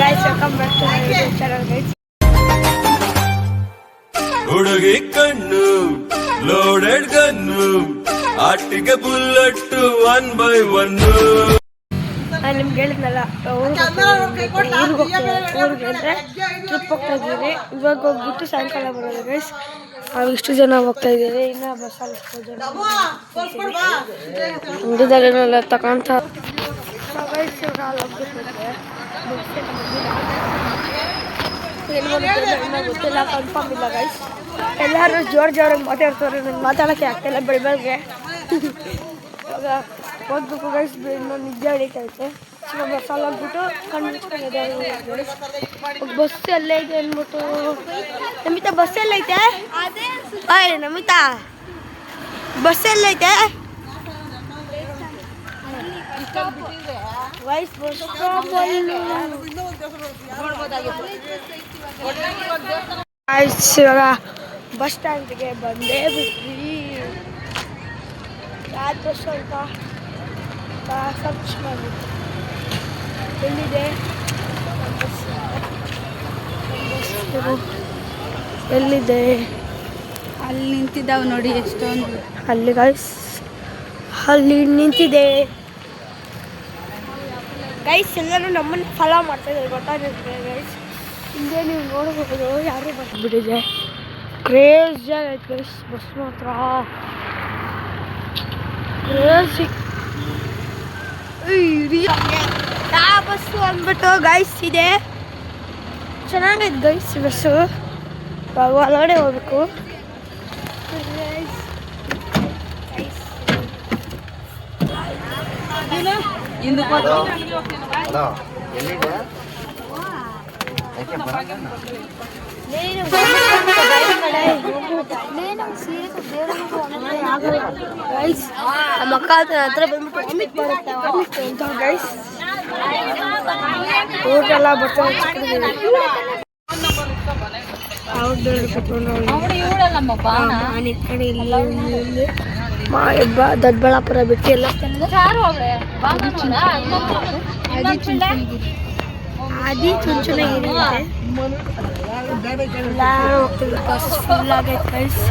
guys, welcome back to my YouTube channel, guys. ಹುಡುಗಿ ಕಣ್ಣು loaded gun ಆಟಿಗೆ ಬುಲ್ಲಟ್ 1 by 1. ನಾನು ನಿಮ್ಗೆ ಹೇಳಿದ್ನಲ್ಲ ಊರಿಗೆ ಅಂದರೆ ಟ್ರಿಪ್ ಹೋಗ್ತಾ ಇದ್ದೀವಿ. ಇವಾಗ ಹೋಗ್ಬಿಟ್ಟು ಸಾಯಂಕಾಲ ಬರೋದು ಗೈಸ್. ನಾವು ಇಷ್ಟು ಜನ ಹೋಗ್ತಾ ಇದ್ದೀವಿ. ಇನ್ನೂ ಬಸ್ಸಲ್ಲಿ ಇಷ್ಟು ಜನ ಹಿಂದೂದಲ್ಲೆಲ್ಲ ತಗೊಂತ ಗೈಸ್. ಇವಾಗ ಹೋಗ್ಬಿಟ್ಟಿದ್ದೆ ಗೊತ್ತಿಲ್ಲ, ಕನ್ಫರ್ಮ್ ಇಲ್ಲ ಗೈಸ್. ಎಲ್ಲರೂ ಜೋರಾಗಿ ಮಾತಾಡ್ತಾರೆ, ನನಗೆ ಮಾತಾಡೋಕ್ಕೆ ಆಗ್ತಾಯಿಲ್ಲ ಬೆಳಗ್ಗೆ. ಇವಾಗ ಓದ್ಬೇಕು ಗೈಸ್, ಇನ್ನೂ ನಿದ್ದೆ ಹೊಡಿತೈತೆ. ಇವಾಗ ಬಸ್ಸಲ್ಲಿ ಹೋಗ್ಬಿಟ್ಟು ಕಣ್ಣು ಮುಚ್ಕೊಂಡಿದ್ದೆ. ಬಸ್ ಎಲ್ಲೇ ಇದೆ ಅಂದ್ಬಿಟ್ಟು ನಮಿತಾ ಬಸ್ ಎಲ್ಲೈತೆ? ಅಯ್ಯ ನಮಿತಾ ಬಸ್ ಎಲ್ಲೈತೆ? ವೈಸ್ ಬಸ್ ಇವಾಗ ಬಸ್ ಸ್ಟ್ಯಾಂಡ್ಗೆ ಬಂದೇ ಬಿಟ್ರಿ. ಯಾವುದು ಸ್ವಲ್ಪ ಸರ್ಚ್ ಮಾಡಿಬಿಟ್ಟು ಎಲ್ಲಿದೆ ಎಲ್ಲಿದೆ? ಅಲ್ಲಿ ನಿಂತಿದ್ದಾವೆ ನೋಡಿ ಎಷ್ಟೊಂದು. ಅಲ್ಲಿ ಗೈಸ್, ಅಲ್ಲಿ ನಿಂತಿದೆ ಗೈಸ್. ಎಲ್ಲರೂ ನಮ್ಮನ್ನು ಫಾಲೋ ಮಾಡ್ತಾಯಿದ್ದಾರೆ, ಗೊತ್ತಾಗುತ್ತೆ ಗೈಸ್. ಹಿಂದೆ ನೀವು ನೋಡಬಹುದು ಯಾರು ಬಂದ್ಬಿಟ್ಟಿದೆ. ಕ್ರೇಜಿ ಆಗೈತೆ ಗೈಸ್ ಬಸ್ ಮಾತ್ರ, ಕ್ರೇಜಿ. ಯಾವ ಬಸ್ಸು ಅಂದ್ಬಿಟ್ಟು ಗೈಸ್ ಇದೆ, ಚೆನ್ನಾಗೈತೆ ಗೈಸ್ ಬಸ್ಸು. ಇವಾಗ ಒಳಗಡೆ ಹೋಗ್ಬೇಕು. ನಮ್ಮ ಅಕ್ಕ ಹತ್ರ ಬಂದ್ಬಿಟ್ಟು ಬರುತ್ತೆ ಅಂತ ಗೈಸ್. ಊಟೆಲ್ಲ ಬರ್ತಾರೆ ದೊಡ್ಡಬಳ್ಳಾಪುರ ಬಿಟ್ಟು ಎಲ್ಲ ಆದಿ ಚುಂಚನಗಿರಿ ಎಲ್ಲರೂ ಹೋಗ್ತೀವಿ. ಬಸ್ ಫುಲ್ ಆಗೈತೆ ಗೈಸ್.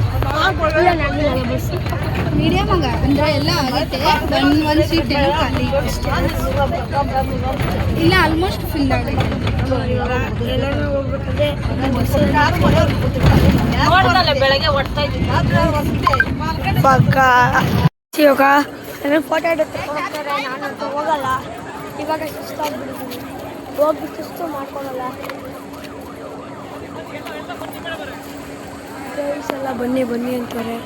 ಮೀಡಿಯಮ್ ಆಗ ಅಂದರೆ ಎಲ್ಲ ಆಗೈತೆ. ಒಂದು ಸೀಟ್ ಎಲ್ಲ ಖಾಲಿ ಇಲ್ಲ, ಆಲ್ಮೋಸ್ಟ್ ಫುಲ್ ಆಗೈತೆ. ಎಲ್ಲರೂ ಹೋಗ್ಬೇಕಂದ್ರೆ ಬೆಳಗ್ಗೆ ಓಡ್ತಾ ಪಕ್ಕ ಇವಾಗ ನನಗೆ ಫೋಟೋ ತಗೊಂಡ್ರೆ ನಾನಂತೂ ಹೋಗಲ್ಲ. ಇವಾಗ ಸುಸ್ತಾಗ್ಬಿಡ್ತೀನಿ, ಹೋಗಿ ಸುಸ್ತು ಮಾಡ್ಕೊಳಲ್ಲ ಗೈಸ್. ಎಲ್ಲ ಬನ್ನಿ ಬನ್ನಿ ಅಂತಾರೆ.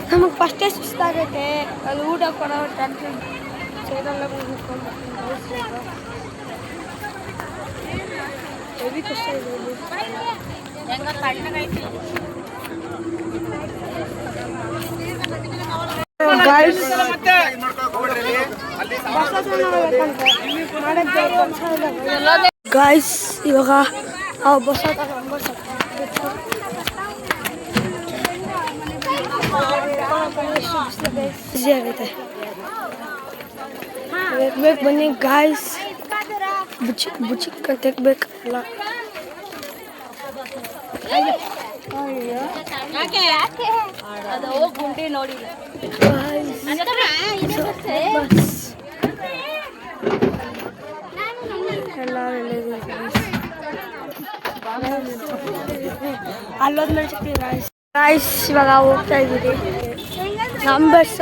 ನಮಗೆ ಫಸ್ಟೇ ಸುಸ್ತಾಗೈತೆ. ಅಲ್ಲಿ ಊಟ ಕೊಡೋ ಟ್ಯಾಕ್ಸಿ ಸೇರೆಲ್ಲ ನಿಂತ್ಕೊಂಡು ಹೆವಿ ಕಷ್ಟ ಇದೆ ಗೈಸ್. ಗೈಸ್ ಇವಾಗ ನಾವು ಬಸ್ ಬಿಸಿ ಆಗೈತೆ. ಬೇಕು ಬನ್ನಿ ಗಾಯ್ಸ್, ಬುಚ್ಚಿ ತೆಗ್ಬೇಕಲ್ಲ. ಗುಂಡಿ ನೋಡಿಲ್ಲ. ಅಲ್ಲೋದ್ಮೇಲೆ ಸಿಗ್ತೀವಿ ಗಾಯ್ಸ್. ಗಾಯ್ಸ್ ಇವಾಗ ಹೋಗ್ತಾ ಇದ್ದೀವಿ. ನಮ್ಮ ಬಸ್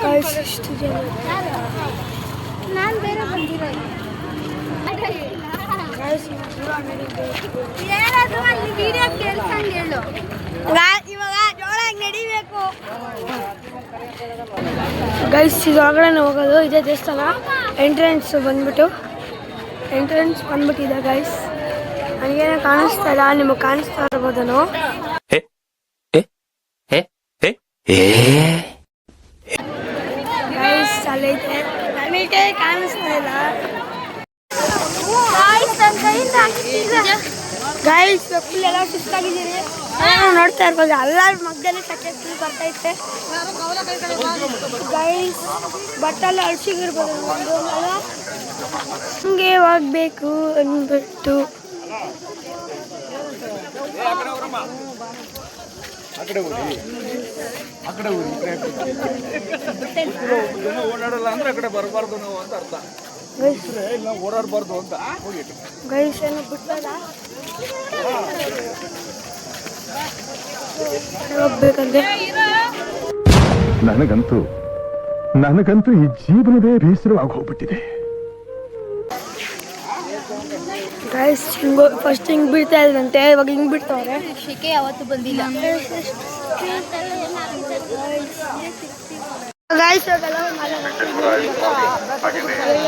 ಗಾಯ್ಸ್ ಇಷ್ಟು ಜನ. ನಾನು ಬೇರೆ ಬಂದಿರೋ ಏನಾದರೂ ಅಲ್ಲಿ ವಿಡಿಯೋ ಕೇಳ್ಸಂಗೆ ಹೇಳು. ಇವಾಗ ಜೋರಾಗಿ ನಡಿಬೇಕು ಗೈಸ್. ಇದೊಳಗಡೆ ಹೋಗೋದು ಇದೇ ದೇವಸ್ಥಾನ. ಎಂಟ್ರೆನ್ಸ್ ಬಂದ್ಬಿಟ್ಟಿದೆ ಗೈಸ್. ನನಗೇನು ಕಾಣಿಸ್ತಾ ಇಲ್ಲ, ನಿಮಗೆ ಕಾಣಿಸ್ತಾ ಇರ್ಬೋದೇನೋ. ಗೈಸ್ ಅಲ್ಲೈತೆ, ನನಗೆ ಕಾಣಿಸ್ತಾ ಇಲ್ಲ. ಗೈಸ್ ಫುಲ್ ಎಲ್ಲ ಸುಸ್ತಾಗಿದ್ದೀನಿ. ನಾನು ನೋಡ್ತಾ ಇರ್ಬೋದು ಎಲ್ಲರ ಮಗ್ದಲ್ಲಿ ಸೆಕೆ ಫುಲ್ ಬರ್ತೈತೆ ಗೈಸ್. ಬಟ್ಟೆಲ್ಲ ಅಳ್ಸಿಗಿರ್ಬೋದು ಒಂದು ಅಲ್ಲ ಹಂಗೆ ಹೋಗ್ಬೇಕು ಅಂದ್ಬಿಟ್ಟು ಓಡಾಡಲ್ಲ ಅಂದ್ರೆ ಆ ಕಡೆ ಬರಬಾರ್ದು ನಾವು ಅಂತ ಅರ್ಥ. ಓಡಾಡಬಾರ್ದು ಅಂತ ಗೈಸ್ ಏನು ಬಿಟ್ಟಲ್ಲ ಹೋಗ್ಬೇಕಂದ್ರೆ ನನಗಂತೂ ಈ ಜೀವನವೇ ಬೇಸರವಾಗಿ ಹೋಗ್ಬಿಟ್ಟಿದೆ. ಗೈಸ್ ಹಿಂಗೋ ಫಸ್ಟ್ ಹಿಂಗೆ ಬಿಡ್ತಾ ಇದ್ರಂತೆ, ಇವಾಗ ಹಿಂಗೆ ಬಿಡ್ತಾವ್ರೆ. ಶೆಕೆ ಯಾವತ್ತೂ ಬಂದಿಲ್ಲ. ಗೈಸ್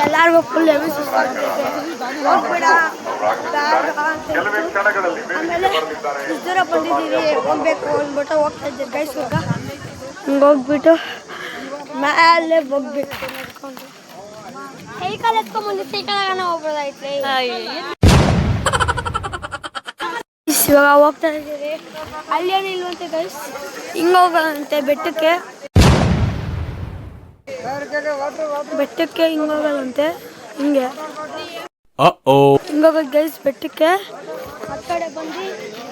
ಎಲ್ಲರಿಗೂ ಫುಲ್ ಹೆವಿ ಹೋಗ್ಬೇಡ ಆಮೇಲೆ ಇಷ್ಟು ದೂರ ಬಂದಿದ್ದೀವಿ ಹೋಗ್ಬೇಕು ಅಂದ್ಬಿಟ್ಟು ಹೋಗ್ತಾ ಇದ್ದೀವಿ ಗೈಸ್. ಇವಾಗ ಹಿಂಗೆ ಹೋಗ್ಬಿಟ್ಟು ಮೇಲೆ ಹೋಗ್ಬೇಕು ನಡ್ಕೊಂಡು. ಸೈಕಲ್ ಎತ್ಕೊಂಡ್ಬಂದು ಸೈಕಲ್ ಹೋಗ್ಬೋದಾಯ್ತು. ಇವಾಗ ಹೋಗ್ತಾ ಇದ್ದೀವಿ. ಅಲ್ಲೇನು ಇಲ್ವಂತೆ ಗೈಸ್, ಹಿಂಗೆ ಹೋಗೋದಂತೆ ಬೆಟ್ಟಕ್ಕೆ ಹಿಂಗೆ ಹೋಗೋದಂತೆ. ಹಿಂಗೆ ಹಿಂಗೋಗೋದು ಗೈಸ್ ಬೆಟ್ಟಕ್ಕೆ. ಆ ಕಡೆ ಬಂದು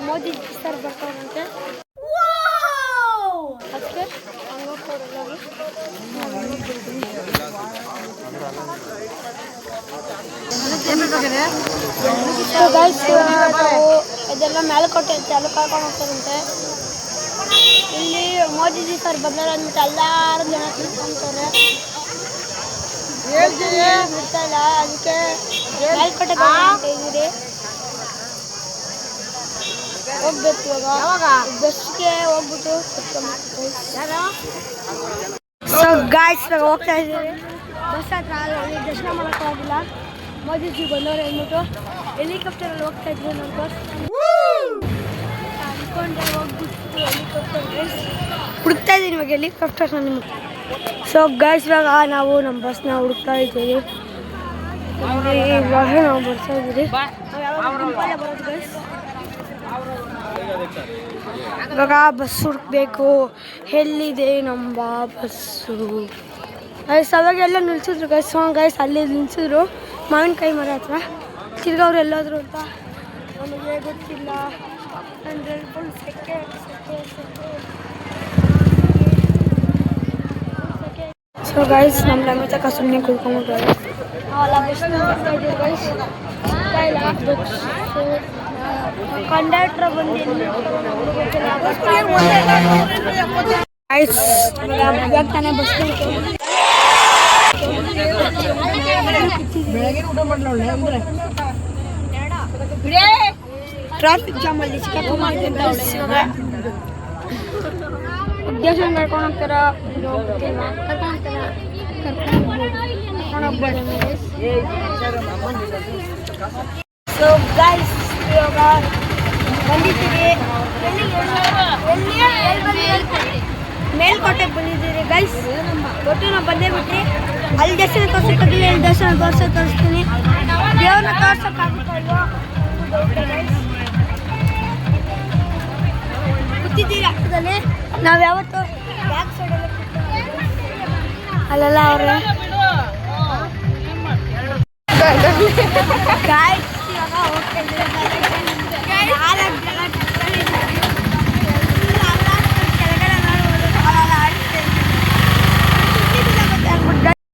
ಮೋದಿ ಸರ್ ಬರ್ತಾರಂತೆ, ಅದಕ್ಕೆ ಗೈಸ್ ಇದೆಲ್ಲ ಮೇಲುಕೋಟೆ ಐತೆ, ಅಲ್ಲಿ ಕರ್ಕೊಂಡು ಹೋಗ್ತಾರಂತೆ. ಇಲ್ಲಿ ಮೋದಿಜಿ ಸರ್ ಬಂದಾರ ಅಂದ್ಬಿಟ್ಟು ಎಲ್ಲಾರು ಜನ ತಿಳ್ಕೊಂತಾರೆ, ಬಿಡ್ತಾ ಇಲ್ಲ. ಅದಕ್ಕೆ ಮೇಲ್ಕೋಟೆ ಇದ್ದೀರಿ, ಹೋಗ್ಬೇಕು ಇವಾಗ ಬಸ್ಗೆ ಹೋಗ್ಬಿಟ್ಟು ಸೊ ಗಾಯ್ಸ್ ಇವಾಗ ಹೋಗ್ತಾ ಇದ್ದೀವಿ. ಬಸ್ ಹತ್ರ ಅಲ್ಲಿ ದರ್ಶನ ಮಾಡೋಕ್ಕೆ ಹೋಗಿಲ್ಲ, ಮೋದಿಜಿ ಬಂದವ್ರು ಅಂದ್ಬಿಟ್ಟು ಹೆಲಿಕಾಪ್ಟರಲ್ಲಿ ಹೋಗ್ತಾ ಇದ್ವಿ. ನಮ್ಮ ಬಸ್ ಅಂದ್ಕೊಂಡೆ ಹೋಗ್ಬಿಟ್ಟು ಹೆಲಿಕಾಪ್ಟರ್ ಹುಡುಕ್ತಾ ಇದ್ದೀನಿ ಇವಾಗ ಹೆಲಿಕಾಪ್ಟರ್ನ ನಿಮಗೆ. ಸೊ ಗೈಸ್ ಇವಾಗ ನಾವು ನಮ್ಮ ಬಸ್ನ ಹುಡುಕ್ತಾ ಇದ್ದೀವಿ. ಇವಾಗ ನಾವು ಬರ್ತಾ ಇದ್ದೀವಿ. ಬರೋದು ಗೈಸ್ ಇವಾಗ ಬಸ್ ಹುಡುಕ್ಬೇಕು. ಎಲ್ಲಿದೆ ನಮ್ಮ ಬಸ್ಸು ಗೈಸ್? ಅವಾಗ ಎಲ್ಲ ನಿಲ್ಸಿದ್ರು ಗೈಸ್. ಗೈಸ್ ಅಲ್ಲಿ ನಿಲ್ಸಿದ್ರು ಮಾವಿನಕಾಯಿ ಮರ ಹತ್ರ. ತಿರ್ಗಿ ಅವ್ರು ಎಲ್ಲಾದ್ರು ಅಂತ ನಮಗೆ ಗೊತ್ತಿಲ್ಲ. ಅಂದರೆ ಫುಲ್ ಸೆಕೆ. ಸೊ ಗೈಸ್ ನಮ್ಮ ಮನೆ ತನಕ ಸುಮ್ಮನೆ ಕುತ್ಕೊಂಡ್ಬಿಟ್ಟು ನಾವೆಲ್ಲ ಬಸ್ನ ಬರ್ತಾ ಇದ್ದೀವಿ ಗೈಸ್. ಕಂಡಕ್ಟ್ರ್ ಬಂದು ಗೈಸ್ ಇವಾಗ ತಾನೇ ಬಸ್ ಟ್ರಾಫಿಕ್ ಜಾಮ್ ಅಲ್ಲಿ ಉದ್ದೇಶ ಕರ್ಕೊಂಡು ಹೋಗ್ತಾರ. ಸೊ ಗೈಸ್ ಇವಾಗ ಬಂದಿದ್ದೀವಿ ಮೇಲ್ಕೋಟೆಗೆ ಬಂದಿದ್ದೀರಿ ಗೈಸ್. ಒಟ್ಟು ನಾವು ಬಂದೇ ಬಿಟ್ರಿ. ಅಲ್ಲಿ ದರ್ಶನ ತೋರ್ಸಕ್ಕಾಗಿಲ್ಲ, ಇಲ್ಲಿ ದರ್ಶನ ತೋರಿಸ್ತೀನಿ. ದೇವ್ರನ್ನ ತೋರ್ಸೋಕ್ಕಾಗುತ್ತಲ್ವ ಕೂತಿದ್ದೀರಿ ಅರ್ಥದಲ್ಲಿ. ನಾವು ಯಾವತ್ತು ಬ್ಯಾಕ್ ಸೈಡಲ್ಲಿ ಅಲ್ಲೆಲ್ಲ ಅವ್ರೆ ಗಾಯ್ಸ್ ಇವಾಗ ಹೋಗ್ತಾ ಇದ್ದೀವಿ.